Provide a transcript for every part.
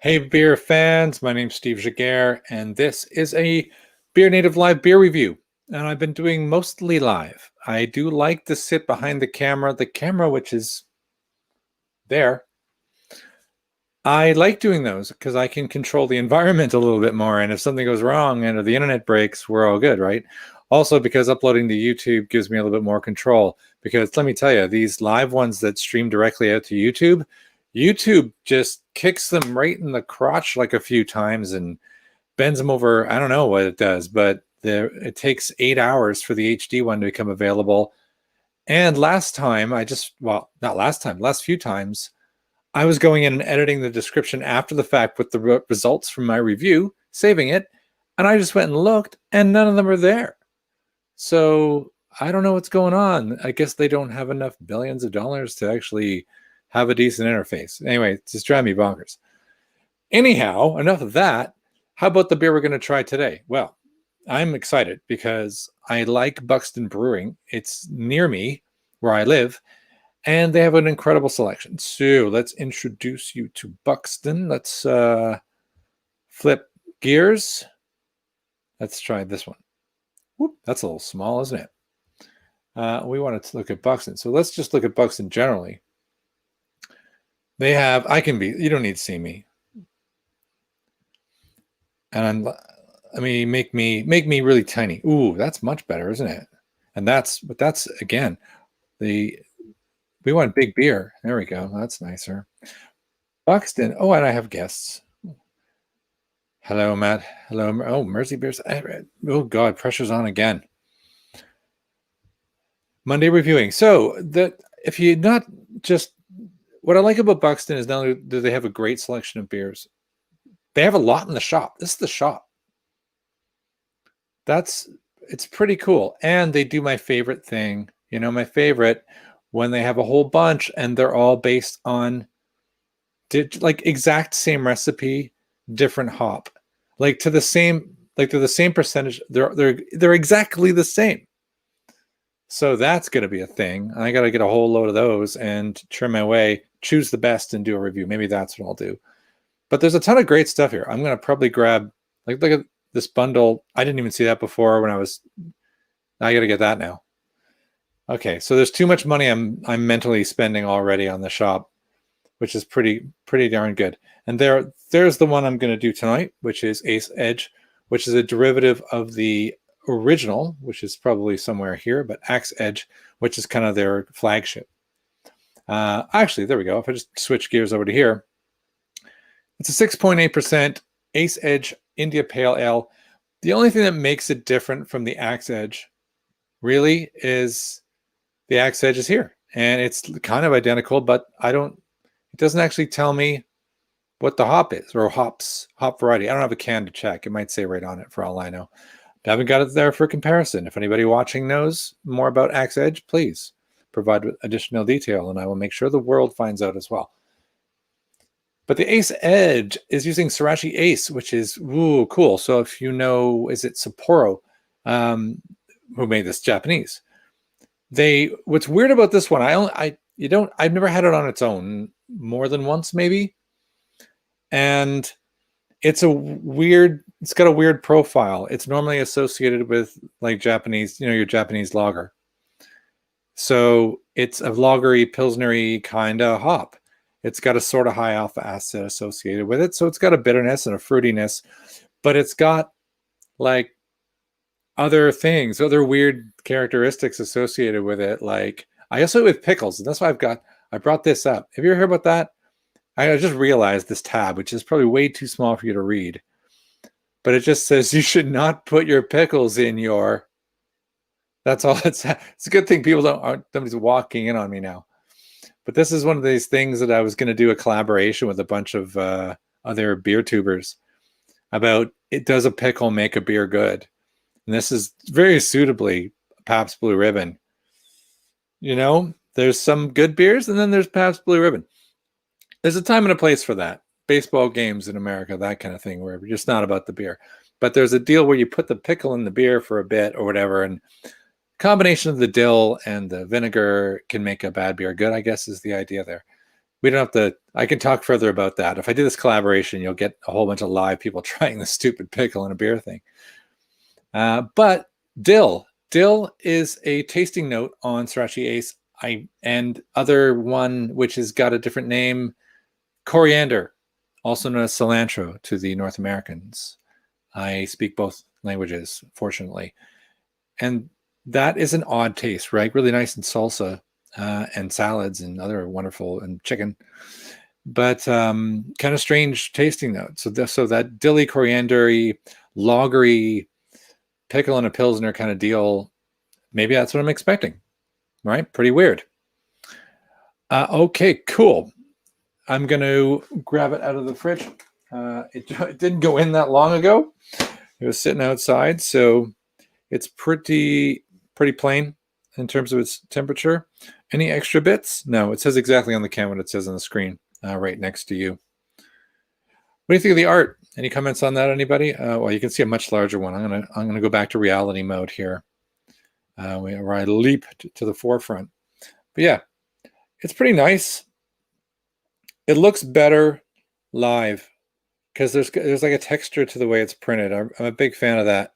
Hey, beer fans, my name's Steve Jaguar, and this is a Beer Native Live beer review. And I've been doing mostly live. I do like to sit behind the camera which is there. I like doing those because I can control the environment a little bit more. And if something goes wrong and if the internet breaks, we're all good, right? Also, because uploading to YouTube gives me a little bit more control. Because let me tell you, these live ones that stream directly out to YouTube just kicks them right in the crotch like a few times and bends them over. I don't know what it does, but it takes 8 hours for the HD one to become available. And last few times, I was going in and editing the description after the fact with the results from my review, saving it, and I just went and looked, and none of them are there. So I don't know what's going on. I guess they don't have enough billions of dollars to actually have a decent interface. Anyway, it's just driving me bonkers. Anyhow, enough of that. How about the beer we're going to try today? Well, I'm excited because I like Buxton Brewing. It's near me where I live, and they have an incredible selection. So let's introduce you to Buxton. Let's flip gears. Let's try this one. Whoop, that's a little small, isn't it? We wanted to look at Buxton. So let's just look at Buxton generally. They have, you don't need to see me. And make me really tiny. Ooh, that's much better, isn't it? And that's again, we want big beer. There we go. That's nicer. Buxton. Oh, and I have guests. Hello, Matt. Hello. Oh, Mercy Beers. Oh God, pressure's on again. Monday reviewing. So if you not just, what I like about Buxton is not only do they have a great selection of beers, they have a lot in the shop. This is the shop. It's pretty cool. And they do my favorite thing. You know, my favorite, when they have a whole bunch and they're all based on like exact same recipe, different hop. Like they're the same percentage. They're exactly the same. So that's going to be a thing. I got to get a whole load of those and trim my way, choose the best and do a review. Maybe that's what I'll do. But there's a ton of great stuff here. I'm going to probably grab, look at this bundle. I didn't even see that before I got to get that now. Okay, so there's too much money I'm mentally spending already on the shop, which is pretty darn good. And there's the one I'm going to do tonight, which is Ace Edge, which is a derivative of the original, which is probably somewhere here, but Axe Edge, which is kind of their flagship. Actually, there we go. If I just switch gears over to here, it's a 6.8% Ace Edge India Pale Ale. The only thing that makes it different from the Axe Edge really is the Axe Edge is here. And it's kind of identical, but it doesn't actually tell me what the hop is or hop variety. I don't have a can to check. It might say right on it for all I know. I haven't got it there for comparison. If anybody watching knows more about Axe Edge, please provide additional detail and I will make sure the world finds out as well. But the Ace Edge is using Sorachi Ace, which is cool. So if you know, is it Sapporo, who made this Japanese? What's weird about this one, I've never had it on its own more than once, maybe. And it's got a weird profile. It's normally associated with like Japanese, your Japanese lager. So it's a lagery, pilsnery kind of hop. It's got a sort of high alpha acid associated with it. So it's got a bitterness and a fruitiness, but it's got like other things, other weird characteristics associated with it. Like I associate with pickles, and that's why I brought this up. Have you ever heard about that? I just realized this tab, which is probably way too small for you to read, but it just says you should not put your pickles in your. That's all it's a good thing nobody's walking in on me now. But this is one of these things that I was going to do a collaboration with a bunch of other beer tubers about, does a pickle make a beer good? And this is very suitably Pabst Blue Ribbon. There's some good beers and then there's Pabst Blue Ribbon. There's a time and a place for that. Baseball games in America, that kind of thing, where it's just not about the beer. But there's a deal where you put the pickle in the beer for a bit or whatever, and combination of the dill and the vinegar can make a bad beer good, I guess is the idea there. we don't have to. I can talk further about that. If I do this collaboration, you'll get a whole bunch of live people trying this stupid pickle in a beer thing. But dill is a tasting note on Sorachi Ace. And other one which has got a different name, coriander, also known as cilantro to the North Americans. I speak both languages, fortunately. And that is an odd taste, right? Really nice in salsa and salads and other wonderful, and chicken. But kind of strange tasting note. So that dilly, coriander-y, lagery, pickle and a Pilsner kind of deal, maybe that's what I'm expecting, right? Pretty weird. Okay, cool. I'm going to grab it out of the fridge. It didn't go in that long ago. It was sitting outside, so it's pretty plain in terms of its temperature. Any extra bits? No, it says exactly on the can what it says on the screen right next to you. What do you think of the art? Any comments on that, anybody? Well, you can see a much larger one. I'm gonna go back to reality mode here, where I leap to the forefront. But yeah, it's pretty nice. It looks better live because there's like a texture to the way it's printed. I'm a big fan of that.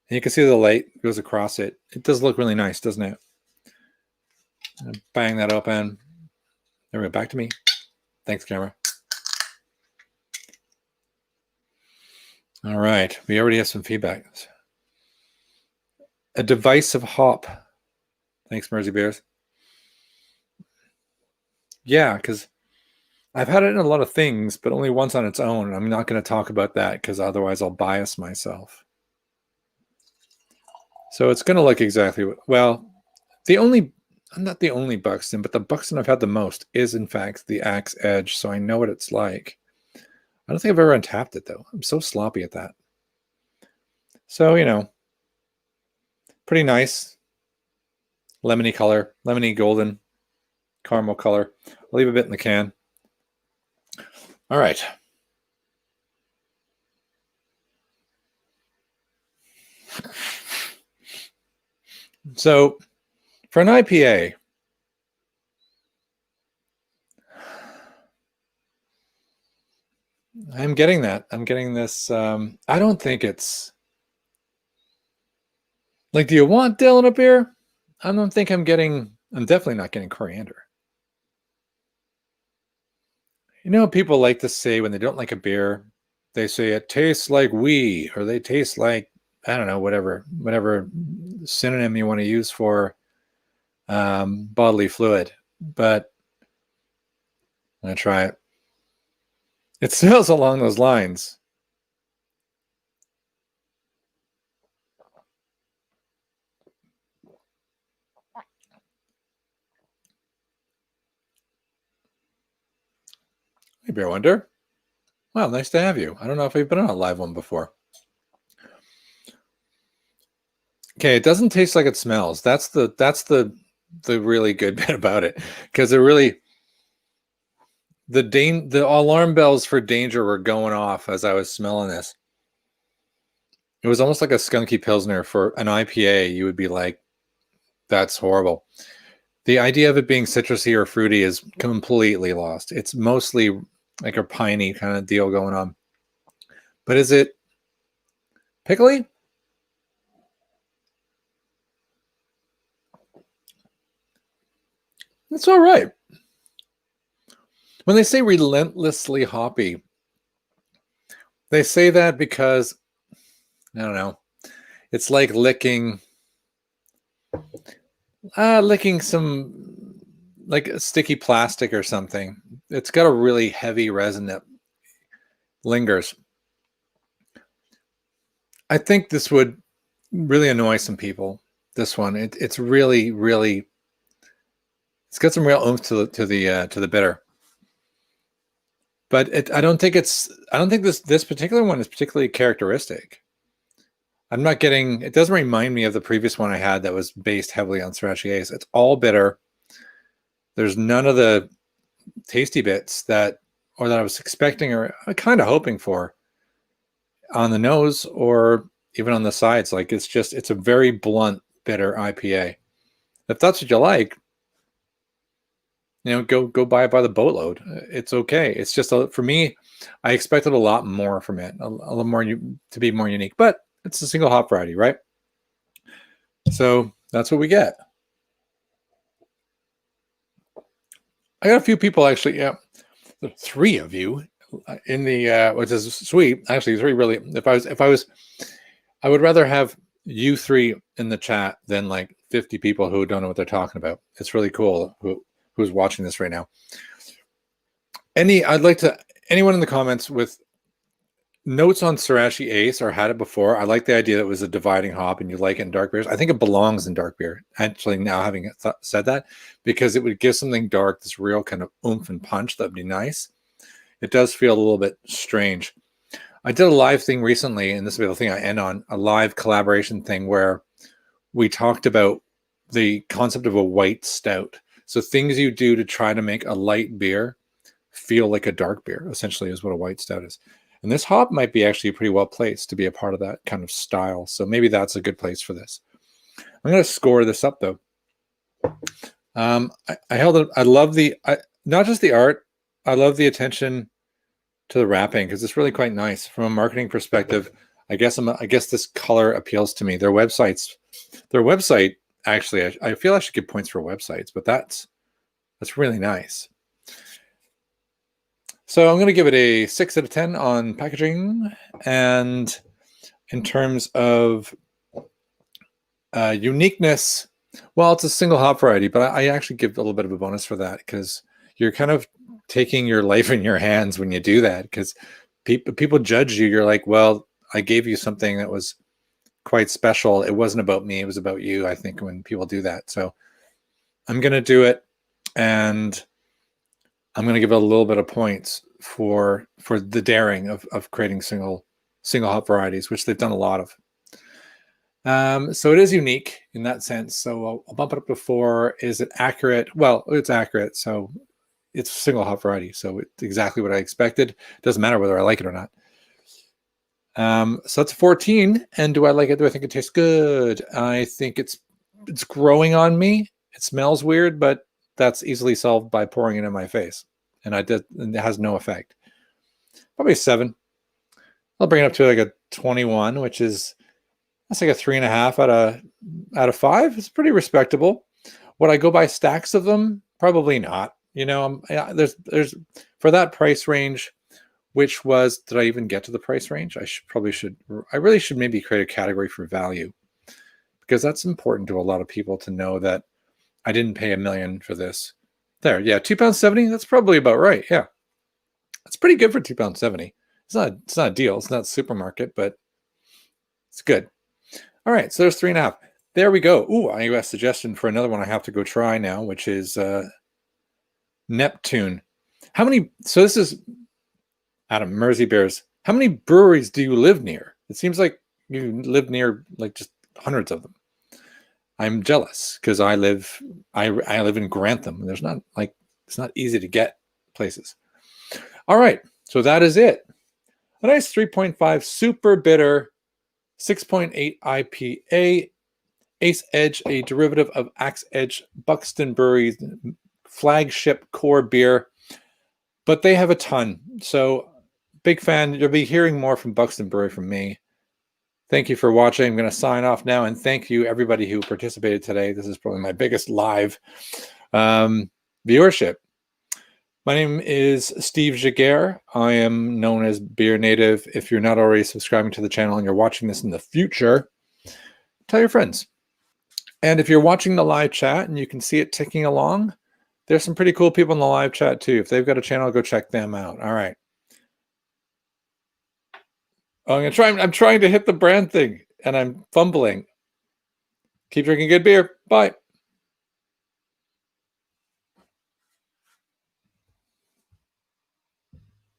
And you can see the light goes across it. It does look really nice, doesn't it? Bang that open. There we go. Back to me. Thanks, camera. All right. We already have some feedback. A divisive hop. Thanks, Mersey Bears. Yeah, because I've had it in a lot of things, but only once on its own. I'm not going to talk about that because otherwise I'll bias myself. So it's going to look exactly what, well, I'm not the only Buxton, but the Buxton I've had the most is in fact the Axe Edge. So I know what it's like. I don't think I've ever untapped it though. I'm so sloppy at that. So, you know, pretty nice. Lemony color, lemony golden caramel color. I'll leave a bit in the can. All right. So for an IPA, I'm getting that. I'm getting this. I don't think it's like, do you want dill in a beer? I don't think I'm definitely not getting coriander. You know, people like to say when they don't like a beer, they say it tastes like wee, or they taste like, I don't know, whatever synonym you want to use for bodily fluid. But I'm going to try it. It smells along those lines. Hey, Beer Wonder. Wow, nice to have you. I don't know if we've been on a live one before. Okay, it doesn't taste like it smells. That's the really good bit about it, because it really, the alarm bells for danger were going off as I was smelling this. It was almost like a skunky Pilsner. For an IPA, you would be like, that's horrible. The idea of it being citrusy or fruity is completely lost. It's mostly like a piney kind of deal going on. But is it pickly? It's all right. When they say relentlessly hoppy, they say that because, I don't know, it's like licking some, like a sticky plastic or something. It's got a really heavy resin that lingers. I think this would really annoy some people. This one, it's really, really, it's got some real oomph to the bitter. But I don't think this particular one is particularly characteristic. I'm not getting, it doesn't remind me of the previous one I had that was based heavily on Sorachi Ace. It's all bitter. There's none of the tasty bits that I was expecting or kind of hoping for on the nose or even on the sides. Like, it's a very blunt, bitter IPA. If that's what you like, go buy it by the boatload. It's okay. It's just for me, I expected a lot more from it, a little more to be more unique, but it's a single hop variety, right? So that's what we get. I got a few people actually. Yeah, 3 of you in the which is sweet. Actually, 3 really. If I was, I would rather have you 3 in the chat than like 50 people who don't know what they're talking about. It's really cool who's watching this right now. I'd like to anyone in the comments with notes on Sorachi Ace or had it before. I like the idea that it was a dividing hop and you like it in dark beers. I think it belongs in dark beer. Actually, now having said that, because it would give something dark this real kind of oomph and punch. That'd be nice. It does feel a little bit strange. I did a live thing recently, and this will be the thing I end on, a live collaboration thing where we talked about the concept of a white stout. So things you do to try to make a light beer feel like a dark beer, essentially, is what a white stout is. And this hop might be actually pretty well placed to be a part of that kind of style. So maybe that's a good place for this. I'm going to score this up, though. I held it. I love not just the art. I love the attention to the wrapping because it's really quite nice from a marketing perspective. I guess this color appeals to me. Their website actually, I feel I should give points for websites, but that's really nice. So I'm going to give it a 6 out of 10 on packaging, and in terms of uniqueness, well, it's a single hop variety, but I actually give a little bit of a bonus for that because you're kind of taking your life in your hands when you do that, because people judge you. You're like, well, I gave you something that was quite special. It wasn't about me. It was about you, I think, when people do that. So I'm going to do it, and I'm going to give it a little bit of points for the daring of creating single hop varieties, which they've done a lot of. So it is unique in that sense. So I'll bump it up to 4. Is it accurate? Well, it's accurate. So it's single hop variety. So it's exactly what I expected. It doesn't matter whether I like it or not. So that's 14. And do I like it? Do I think it tastes good? I think it's growing on me. It smells weird, but that's easily solved by pouring it in my face. And it has no effect. Probably a 7. I'll bring it up to like a 21, which is, that's like a 3.5 out of 5. It's pretty respectable. Would I go buy stacks of them? Probably not. There's for that price range, which was, did I even get to the price range? I really should maybe create a category for value, because that's important to a lot of people to know that I didn't pay $1 million for this. There, yeah, £2.70. That's probably about right. Yeah, that's pretty good for £2.70. It's not a deal. It's not supermarket, but it's good. All right, so there's 3.5. There we go. Ooh, I got a suggestion for another one I have to go try now, which is Neptune. So this is Adam, Mersey Bears. How many breweries do you live near? It seems like you live near like just hundreds of them. I'm jealous because I live in Grantham. There's not it's not easy to get places. All right, so that is it. A nice 3.5 super bitter, 6.8 IPA Ace Edge, a derivative of Axe Edge, Buxton Brewery's flagship core beer. But they have a ton. So big fan. You'll be hearing more from Buxton Brewery from me. Thank you for watching. I'm going to sign off now, and thank you everybody who participated today. This is probably my biggest live viewership. My name is Steve Jaguar. I am known as Beer Native. If you're not already subscribing to the channel and you're watching this in the future, tell your friends. And if you're watching the live chat and you can see it ticking along, there's some pretty cool people in the live chat too. If they've got a channel, go check them out. All right. I'm trying to hit the brand thing and I'm fumbling. Keep drinking good beer. Bye.